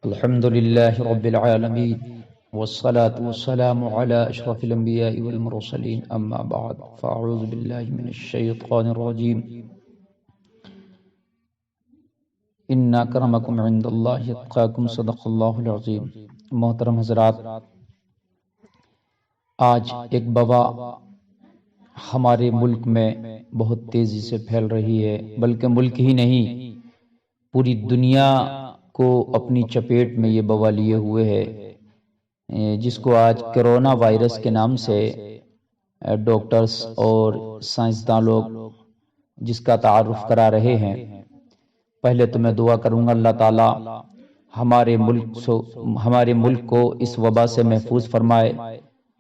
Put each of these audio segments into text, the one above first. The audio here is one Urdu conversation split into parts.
الحمد لله رب العالمين والصلاة والسلام على أشرف الأنبياء والمرسلين أما بعد فأعوذ بالله من الشيطان الرجيم إن أكرمكم عند الله يتقاكم صدق الله العظيم۔ محترم حضرات، آج ایک وبا ہمارے ملک میں بہت تیزی سے پھیل رہی ہے، بلکہ ملک ہی نہیں پوری دنیا کو اپنی چپیٹ میں یہ وبا لیے ہوئے ہے، جس کو آج کرونا وائرس کے نام سے ڈاکٹرز اور سائنسداں لوگ جس کا تعارف کرا رہے ہیں۔ پہلے تو میں دعا کروں گا اللہ تعالی ہمارے ملک کو اس وبا سے محفوظ فرمائے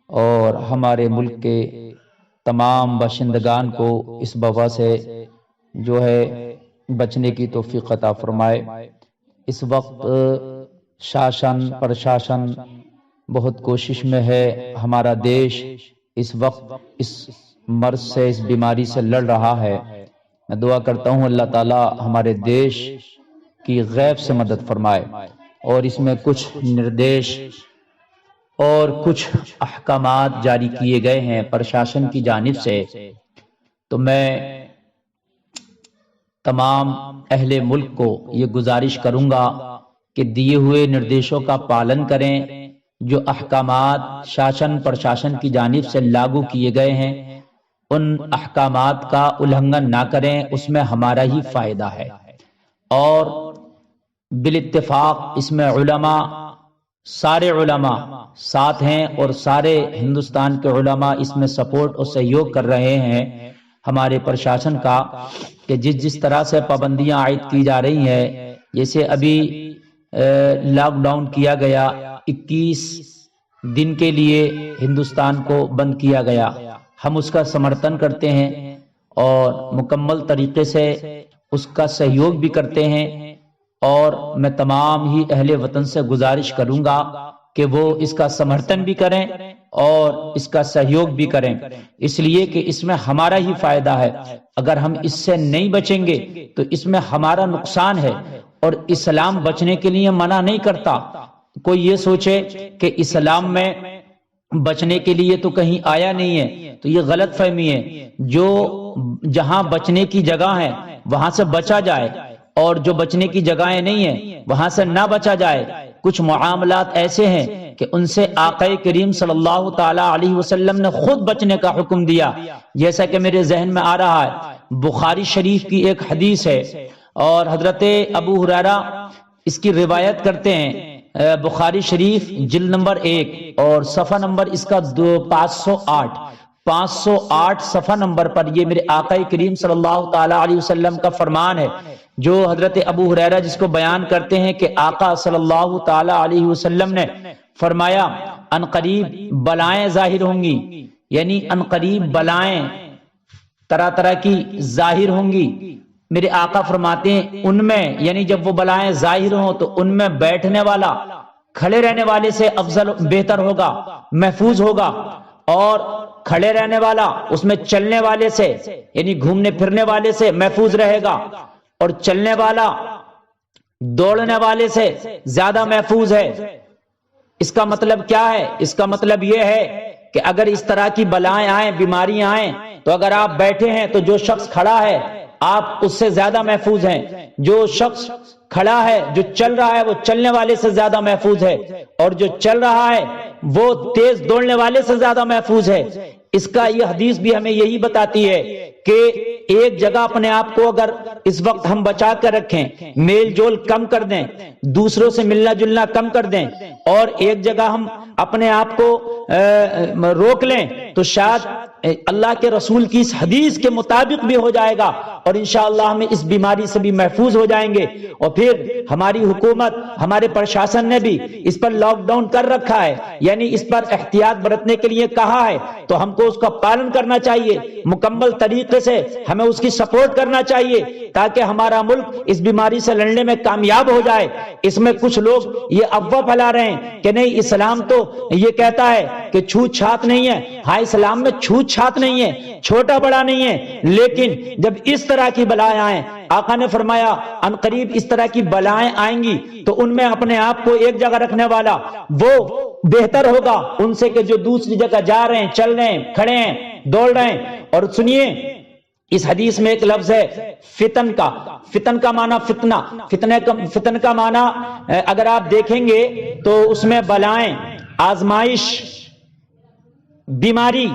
اور ہمارے ملک کے تمام باشندگان کو اس وبا سے جو ہے بچنے کی توفیق عطا فرمائے۔ اس وقت شاشن پرشاشن بہت کوشش میں ہے، ہمارا دیش اس وقت اس مرض سے، اس بیماری سے لڑ رہا ہے۔ میں دعا کرتا ہوں اللہ تعالی ہمارے دیش کی غیب سے مدد فرمائے، اور اس میں کچھ نردیش اور کچھ احکامات جاری کیے گئے ہیں پرشاسن کی جانب سے، تو میں تمام اہل ملک کو یہ گزارش کروں گا کہ دیے ہوئے نردیشوں کا پالن کریں۔ جو احکامات شاشن پرشاسن کی جانب سے لاگو کیے گئے ہیں ان احکامات کا النگھن نہ کریں، اس میں ہمارا ہی فائدہ ہے۔ اور بالاتفاق اس میں علماء، سارے علماء ساتھ ہیں اور سارے ہندوستان کے علماء اس میں سپورٹ اور سہیوگ کر رہے ہیں ہمارے پرشاسن کا، کہ جس طرح سے پابندیاں عائد کی جا رہی ہیں، جیسے ابھی لاک ڈاؤن کیا گیا، 21 دن کے لیے ہندوستان کو بند کیا گیا، ہم اس کا سمرتھن کرتے ہیں اور مکمل طریقے سے اس کا سہیوگ بھی کرتے ہیں۔ اور میں تمام ہی اہل وطن سے گزارش کروں گا کہ وہ اس کا سمرتھن بھی کریں اور اس کا سہیوگ بھی کریں، اس لیے کہ اس میں ہمارا ہی فائدہ ہے۔ اگر ہم اس سے نہیں بچیں گے تو اس میں ہمارا نقصان ہے، اور اسلام بچنے کے لیے منع نہیں کرتا۔ کوئی یہ سوچے کہ اسلام میں بچنے کے لیے تو کہیں آیا نہیں ہے، تو یہ غلط فہمی ہے۔ جو جہاں بچنے کی جگہ ہے وہاں سے بچا جائے، اور جو بچنے کی جگہیں نہیں ہیں وہاں سے نہ بچا جائے۔ کچھ معاملات ایسے ہیں کہ ان سے آقا کریم صلی اللہ تعالی علیہ وسلم نے خود بچنے کا حکم دیا، جیسا کہ میرے ذہن میں آ رہا ہے بخاری شریف کی ایک حدیث ہے، اور حضرت ابو ہریرہ اس کی روایت کرتے ہیں، بخاری شریف جلد نمبر 1 اور صفحہ نمبر اس کا 508 صفحہ نمبر پر یہ میرے آقا کریم صلی اللہ تعالی علیہ وسلم کا فرمان ہے، جو حضرت ابو ہریرہ جس کو بیان کرتے ہیں کہ آقا صلی اللہ تعالی علیہ وسلم نے فرمایا ان قریب بلائیں ظاہر ہوں گی، یعنی ان قریب بلائیں طرح طرح کی ظاہر ہوں گی۔ میرے آقا فرماتے ہیں ان میں، یعنی جب وہ بلائیں ظاہر ہوں تو ان میں بیٹھنے والا کھڑے رہنے والے سے افضل بہتر ہوگا، محفوظ ہوگا، اور کھڑے رہنے والا اس میں چلنے والے سے، یعنی گھومنے پھرنے والے سے محفوظ رہے گا، اور چلنے والا دوڑنے والے سے زیادہ محفوظ ہے۔ اس کا مطلب کیا ہے؟ اس کا مطلب یہ ہے کہ اگر اس طرح کی بلائیں آئیں، بیماریاں آئیں، تو اگر آپ بیٹھے ہیں تو جو شخص کھڑا ہے آپ اس سے زیادہ محفوظ ہیں، جو شخص کھڑا ہے جو چل رہا ہے وہ چلنے والے سے زیادہ محفوظ ہے، اور جو چل رہا ہے وہ تیز دوڑنے والے سے زیادہ محفوظ ہے۔ اس کا یہ حدیث بھی ہمیں یہی بتاتی ہے کہ ایک جگہ اپنے آپ کو اگر اس وقت ہم بچا کر رکھیں، میل جول کم کر دیں، دوسروں سے ملنا جلنا کم کر دیں، اور ایک جگہ ہم اپنے آپ کو روک لیں، تو شاید اللہ کے رسول کی اس حدیث کے مطابق بھی ہو جائے گا، اور انشاءاللہ ہم اس بیماری سے بھی محفوظ ہو جائیں گے۔ اور پھر ہماری حکومت، ہمارے پرشاسن نے بھی اس پر لاک ڈاؤن کر رکھا ہے، یعنی اس پر احتیاط برتنے کے لیے کہا ہے، تو ہم کو اس کا پالن کرنا چاہیے، مکمل طریقے سے ہمیں اس کی سپورٹ کرنا چاہیے، تاکہ ہمارا ملک اس بیماری سے لڑنے میں کامیاب ہو جائے۔ اس میں کچھ لوگ یہ افواہ پھیلا رہے ہیں کہ نہیں، اسلام تو یہ کہتا ہے کہ چھوت چھات نہیں ہے. ہاں اسلام میں چھوت چھات نہیں ہے, چھوٹا بڑا نہیں ہے, لیکن جب اس طرح کی بلائیں آئیں, آقا نے فرمایا ان قریب اس طرح کی بلائیں آئیں گی تو ان میں اپنے آپ کو ایک جگہ رکھنے والا وہ بہتر ہوگا ان سے کہ جو دوسری جگہ جا رہے ہیں, چل رہے ہیں, کھڑے ہیں, دوڑ رہے ہیں. اور سنیے اس حدیث میں ایک لفظ ہے فتن کا. فتن کا معنی فتنہ, فتن کا معنی اگر آپ دیکھیں گے تو اس میں بلائیں, آزمائش, بیماری,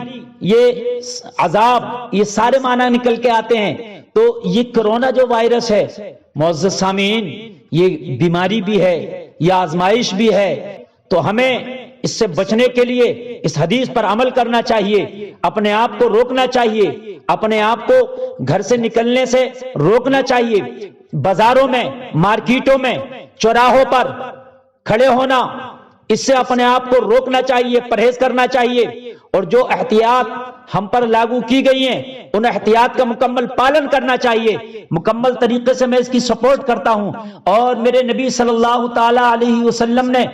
یہ عذاب, یہ سارے معنی نکل کے آتے ہیں. تو یہ کرونا جو وائرس ہے معزز سامعین, یہ بیماری بھی ہے, یہ آزمائش بھی ہے. تو ہمیں اس سے بچنے کے لیے اس حدیث پر عمل کرنا چاہیے, اپنے آپ کو روکنا چاہیے, اپنے آپ کو گھر سے نکلنے سے روکنا چاہیے. بازاروں میں, مارکیٹوں میں, چوراہوں پر کھڑے ہونا, اس سے اپنے آپ کو روکنا چاہیے, پرہیز کرنا چاہیے. اور جو احتیاط ہم پر لاگو کی گئی ہیں ان احتیاط کا مکمل پالن کرنا چاہیے. مکمل طریقے سے میں اس کی سپورٹ کرتا ہوں. اور میرے نبی صلی اللہ تعالی علیہ وسلم نے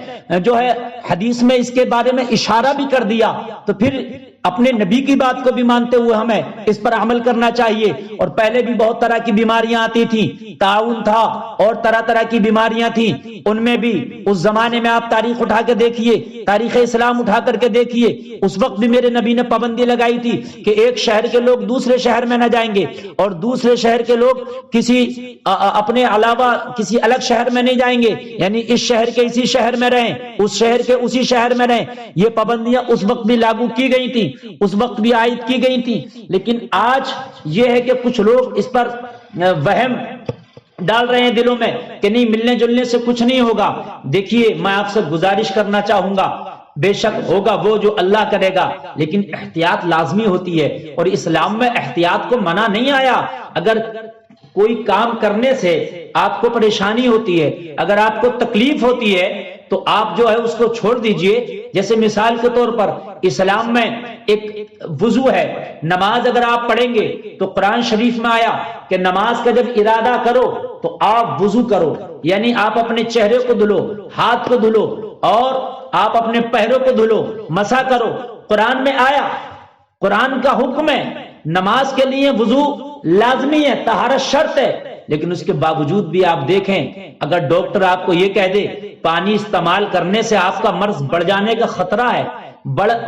جو ہے حدیث میں اس کے بارے میں اشارہ بھی کر دیا, تو پھر اپنے نبی کی بات کو بھی مانتے ہوئے ہمیں اس پر عمل کرنا چاہیے. اور پہلے بھی بہت طرح کی بیماریاں آتی تھیں, تعاون تھا اور طرح طرح کی بیماریاں تھیں, ان میں بھی اس زمانے میں آپ تاریخ اٹھا کے دیکھیے, تاریخ اسلام اٹھا کر کے دیکھیے, اس وقت بھی میرے نبی نے پابندی لگائی تھی کہ ایک شہر کے لوگ دوسرے شہر میں نہ جائیں گے اور دوسرے شہر کے لوگ کسی اپنے علاوہ کسی الگ شہر میں نہیں جائیں گے, یعنی اس شہر کے اسی شہر میں رہیں, اس شہر کے اسی شہر میں رہیں. یہ پابندیاں اس وقت بھی لاگو کی گئی تھی, اس وقت بھی عائد کی گئی تھی. لیکن آج یہ ہے کہ کچھ لوگ اس پر وہم ڈال رہے ہیں دلوں میں کہ نہیں ملنے جلنے سے کچھ نہیں ہوگا. دیکھیے میں آپ سے گزارش کرنا چاہوں گا, بے شک ہوگا وہ جو اللہ کرے گا, لیکن احتیاط لازمی ہوتی ہے. اور اسلام میں احتیاط کو منع نہیں آیا. اگر کوئی کام کرنے سے آپ کو پریشانی ہوتی ہے, اگر آپ کو تکلیف ہوتی ہے تو آپ جو ہے اس کو چھوڑ دیجئے. جیسے مثال کے طور پر اسلام میں ایک وضو ہے, نماز اگر آپ پڑھیں گے تو قرآن شریف میں آیا کہ نماز کا جب ارادہ کرو تو آپ وضو کرو, یعنی آپ اپنے چہرے کو دھلو, ہاتھ کو دھلو اور آپ اپنے پیروں کو دھلو, مسح کرو. قرآن میں آیا, قرآن کا حکم ہے, نماز کے لیے وضو لازمی ہے, طہارت شرط ہے. لیکن اس کے باوجود بھی آپ دیکھیں اگر ڈاکٹر آپ کو یہ کہہ دے پانی استعمال کرنے سے آپ کا مرض بڑھ جانے کا خطرہ ہے,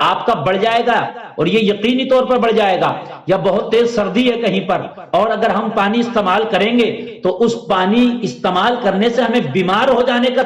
آپ کا بڑھ جائے گا اور یہ یقینی طور پر بڑھ جائے گا, یا بہت تیز سردی ہے کہیں پر اور اگر ہم پانی استعمال کریں گے تو اس پانی استعمال کرنے سے ہمیں بیمار ہو جانے کا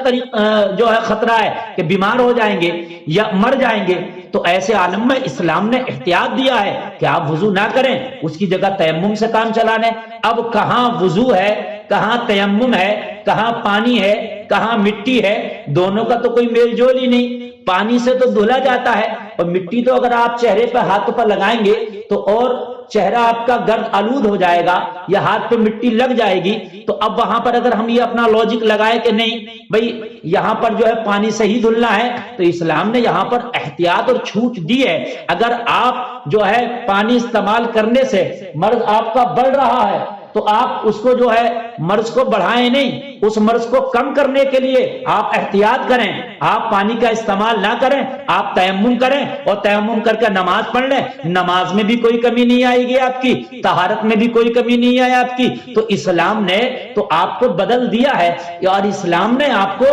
جو ہے خطرہ ہے کہ بیمار ہو جائیں گے یا مر جائیں گے, تو ایسے عالم میں اسلام نے احتیاط دیا ہے کہ آپ وضو نہ کریں, اس کی جگہ تیمم سے کام چلانے. اب کہاں وضو ہے, کہاں تیمم ہے, کہاں پانی ہے, کہاں مٹی ہے, دونوں کا تو کوئی میل جول ہی نہیں. پانی سے تو دھلا جاتا ہے اور مٹی تو اگر آپ چہرے پہ ہاتھ پر لگائیں گے تو اور چہرہ آپ کا گرد آلود ہو جائے گا یا ہاتھ پہ مٹی لگ جائے گی. تو اب وہاں پر اگر ہم یہ اپنا لاجک لگائے کہ نہیں بھئی یہاں پر جو ہے پانی سے ہی دھلنا ہے, تو اسلام نے یہاں پر احتیاط اور چھوٹ دی ہے. اگر آپ جو ہے پانی استعمال کرنے سے مرض آپ کا بڑھ رہا ہے تو آپ اس کو جو ہے مرض کو بڑھائیں نہیں, اس مرض کو کم کرنے کے لیے آپ احتیاط کریں, آپ پانی کا استعمال نہ کریں, آپ تیمم کریں اور تیمم کر کے نماز پڑھ لیں. نماز میں بھی کوئی کمی نہیں آئے گی آپ کی, طہارت میں بھی کوئی کمی نہیں آئے آپ کی. تو اسلام نے تو آپ کو بدل دیا ہے, اور اسلام نے آپ کو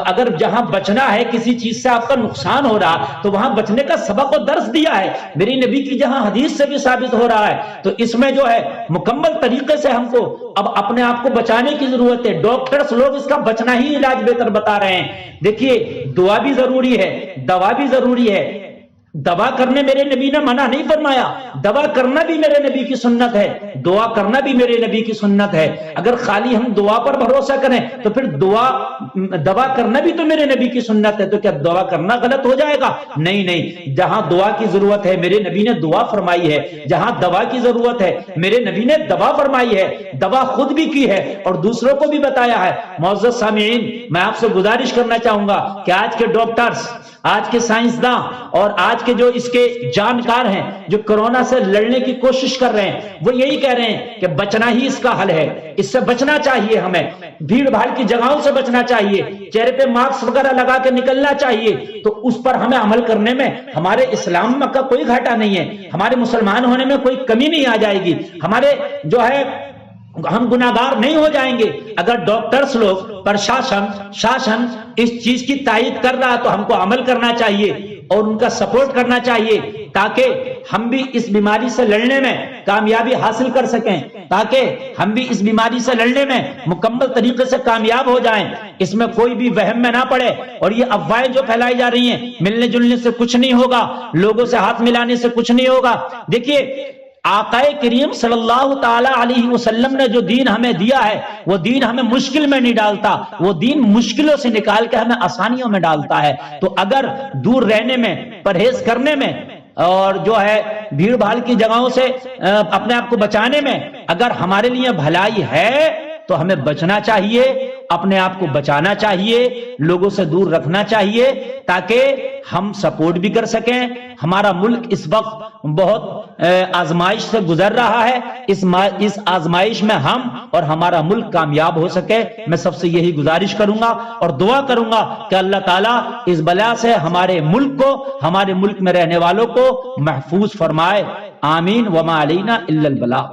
اگر جہاں بچنا ہے کسی چیز سے آپ کا نقصان ہو رہا تو وہاں بچنے کا سبق و درس دیا ہے. میری نبی کی جہاں حدیث سے بھی ثابت ہو رہا ہے, تو اس میں جو ہے مکمل طریقے سے ہم کو اب اپنے آپ کو بچانے کی ضرورت ہے. ڈاکٹرز لوگ اس کا بچنا ہی علاج بہتر بتا رہے ہیں. دیکھیے دعا بھی ضروری ہے, دوا بھی ضروری ہے. دوا کرنے میرے نبی نے منع نہیں فرمایا, دوا کرنا بھی میرے نبی کی سنت ہے, دعا کرنا بھی میرے نبی کی سنت ہے. اگر خالی ہم دعا پر بھروسہ کریں تو پھر دوا کرنا بھی تو میرے نبی کی سنت ہے, تو کیا دعا کرنا غلط ہو جائے گا؟ نہیں نہیں, جہاں دعا کی ضرورت ہے میرے نبی نے دعا فرمائی ہے, جہاں دوا کی ضرورت ہے میرے نبی نے دوا فرمائی ہے, دوا خود بھی کی ہے اور دوسروں کو بھی بتایا ہے. معزز سامعین, میں آپ سے گزارش کرنا چاہوں گا کہ آج کے ڈاکٹرز, آج کے سائنسداں اور آج کے جو اس کے جانکار ہیں، جو کرونا سے لڑنے کی کوشش کر رہے ہیں، وہ یہی کہہ رہے ہیں کہ بچنا ہی اس کا حل ہے، اس سے بچنا چاہیے، ہمیں بھیڑ بھاڑ کی جگہوں سے بچنا چاہیے، چہرے پہ ماسک وغیرہ لگا کے نکلنا چاہیے، تو اس پر ہمیں عمل کرنے میں ہمارے اسلام کا کوئی گھاٹا نہیں ہے، ہمارے مسلمان ہونے میں کوئی کمی نہیں آ جائے گی، ہمارے جو ہے ہم گناہگار نہیں ہو جائیں گے۔ اگر ڈاکٹرز لوگ، شاشن اس چیز کی تائید کر رہا تو ہم کو عمل کرنا چاہیے اور ان کا سپورٹ کرنا چاہیے، تاکہ ہم بھی اس بیماری سے لڑنے میں کامیابی حاصل کر سکیں، تاکہ ہم بھی اس بیماری سے لڑنے میں مکمل طریقے سے کامیاب ہو جائیں، اس میں کوئی بھی وہم میں نہ پڑے۔ اور یہ افواہیں جو پھیلائی جا رہی ہیں، ملنے جلنے سے کچھ نہیں ہوگا، لوگوں سے ہاتھ ملانے سے کچھ نہیں ہوگا۔ دیکھیے آقا کریم صلی اللہ تعالی علیہ وسلم نے جو دین ہمیں دیا ہے، وہ دین ہمیں مشکل میں نہیں ڈالتا، وہ دین مشکلوں سے نکال کے ہمیں آسانیوں میں ڈالتا ہے۔ تو اگر دور رہنے میں، پرہیز کرنے میں اور جو ہے بھیڑ بھاڑ کی جگہوں سے اپنے آپ کو بچانے میں اگر ہمارے لیے بھلائی ہے تو ہمیں بچنا چاہیے، اپنے آپ کو بچانا چاہیے، لوگوں سے دور رکھنا چاہیے، تاکہ ہم سپورٹ بھی کر سکیں۔ ہمارا ملک اس وقت بہت آزمائش سے گزر رہا ہے، اس آزمائش میں ہم اور ہمارا ملک کامیاب ہو سکے۔ میں سب سے یہی گزارش کروں گا اور دعا کروں گا کہ اللہ تعالیٰ اس بلا سے ہمارے ملک کو، ہمارے ملک میں رہنے والوں کو محفوظ فرمائے۔ آمین۔ وما علینا الا البلاغ۔